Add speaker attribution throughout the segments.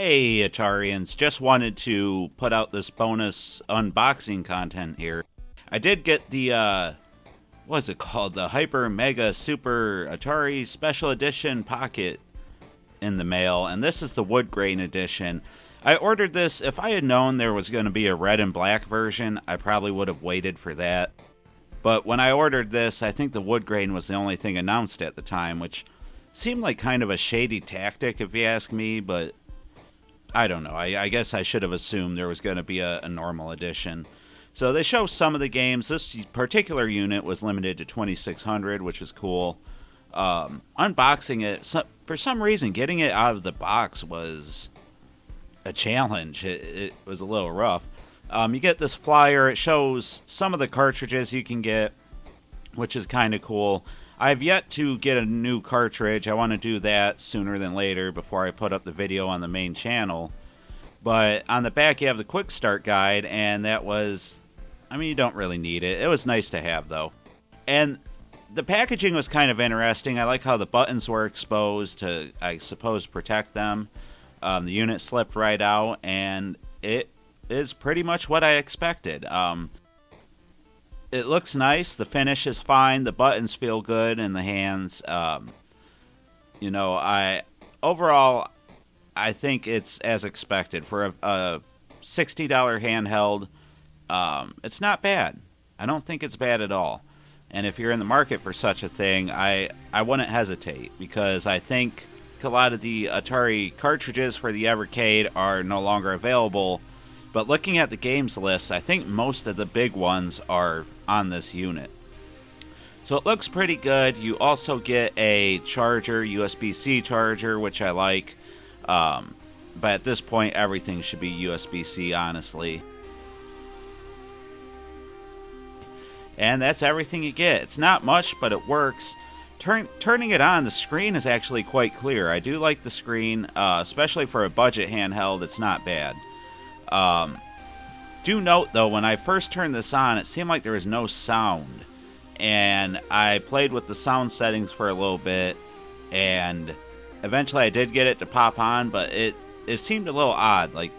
Speaker 1: Hey Atarians, just wanted to put out this bonus unboxing content here. I did get the, what's it called? The Hyper Mega Super Atari Special Edition Pocket in the mail, and this is the wood grain edition. I ordered this. If I had known there was going to be a red and black version, I probably would have waited for that. But when I ordered this, I think the wood grain was the only thing announced at the time, which seemed like kind of a shady tactic if you ask me, but I don't know. I guess I should have assumed there was going to be a normal edition. So they show some of the games. This particular unit was limited to 2600, which is cool. Unboxing it, for some reason, getting it out of the box was a challenge. It was a little rough. You get this flyer. It shows some of the cartridges you can get, which is kind of cool. I've yet to get a new cartridge. I want to do that sooner than later before I put up the video on the main channel. But on the back you have the quick start guide, and that was, I mean, you don't really need it. It was nice to have though. And the packaging was kind of interesting. I like how the buttons were exposed to, I suppose, protect them. The unit slipped right out, and it is pretty much what I expected. It looks nice. The finish is fine. The buttons feel good in the hands. Overall, I think it's as expected for a $60 handheld. It's not bad. I don't think it's bad at all. And if you're in the market for such a thing, I wouldn't hesitate, because I think a lot of the Atari cartridges for the evercade are no longer available. But looking at the games list, I think most of the big ones are on this unit. So it looks pretty good. You also get a charger, USB-C charger, which I like. But at this point, everything should be USB-C, honestly. And that's everything you get. It's not much, but it works. Turning it on, the screen is actually quite clear. I do like the screen, especially for a budget handheld. It's not bad. Do note though, when I first turned this on, it seemed like there was no sound, and I played with the sound settings for a little bit, and eventually I did get it to pop on, but it seemed a little odd, like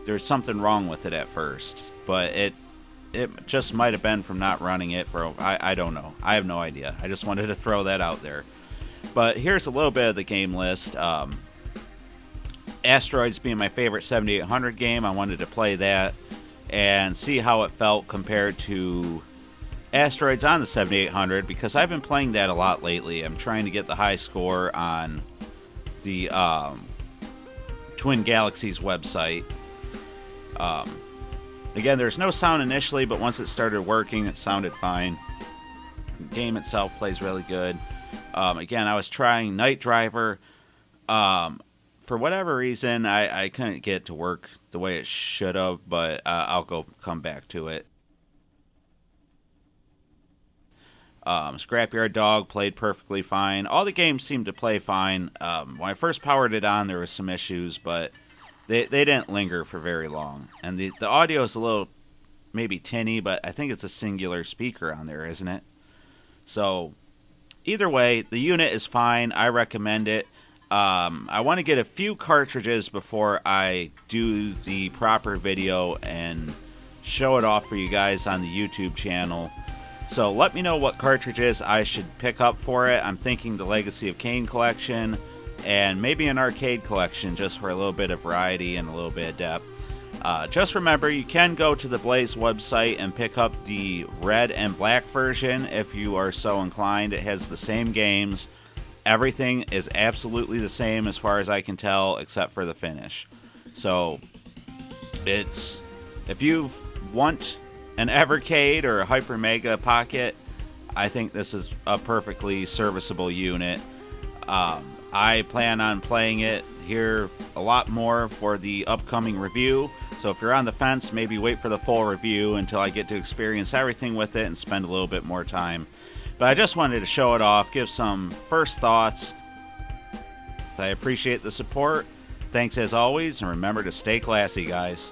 Speaker 1: there's something wrong with it at first, but it just might have been from not running it for, I don't know. I have no idea. I just wanted to throw that out there. But here's a little bit of the game list. Asteroids being my favorite 7800 game, I wanted to play that and see how it felt compared to Asteroids on the 7800, because I've been playing that a lot lately. I'm trying to get the high score on the Twin Galaxies website. Again, there's no sound initially, but once it started working, it sounded fine. The game itself plays really good. Again, I was trying Night Driver. For whatever reason, I couldn't get it to work the way it should have, but I'll come back to it. Scrapyard Dog played perfectly fine. All the games seemed to play fine. When I first powered it on, there were some issues, but they didn't linger for very long. And the audio is a little maybe tinny, but I think it's a singular speaker on there, isn't it? So either way, the unit is fine. I recommend it. I want to get a few cartridges before I do the proper video and show it off for you guys on the YouTube channel. So let me know what cartridges I should pick up for it. I'm thinking the Legacy of Kain collection and maybe an arcade collection, just for a little bit of variety and a little bit of depth. Just remember, you can go to the Blaze website and pick up the red and black version if you are so inclined. It has the same games. Everything is absolutely the same as far as I can tell, except for the finish. So if you want an Evercade or a Hyper Mega Pocket, I think this is a perfectly serviceable unit. I plan on playing it here a lot more for the upcoming review. So if you're on the fence, maybe wait for the full review until I get to experience everything with it and spend a little bit more time. But I just wanted to show it off, give some first thoughts. I appreciate the support. Thanks as always, and remember to stay classy, guys.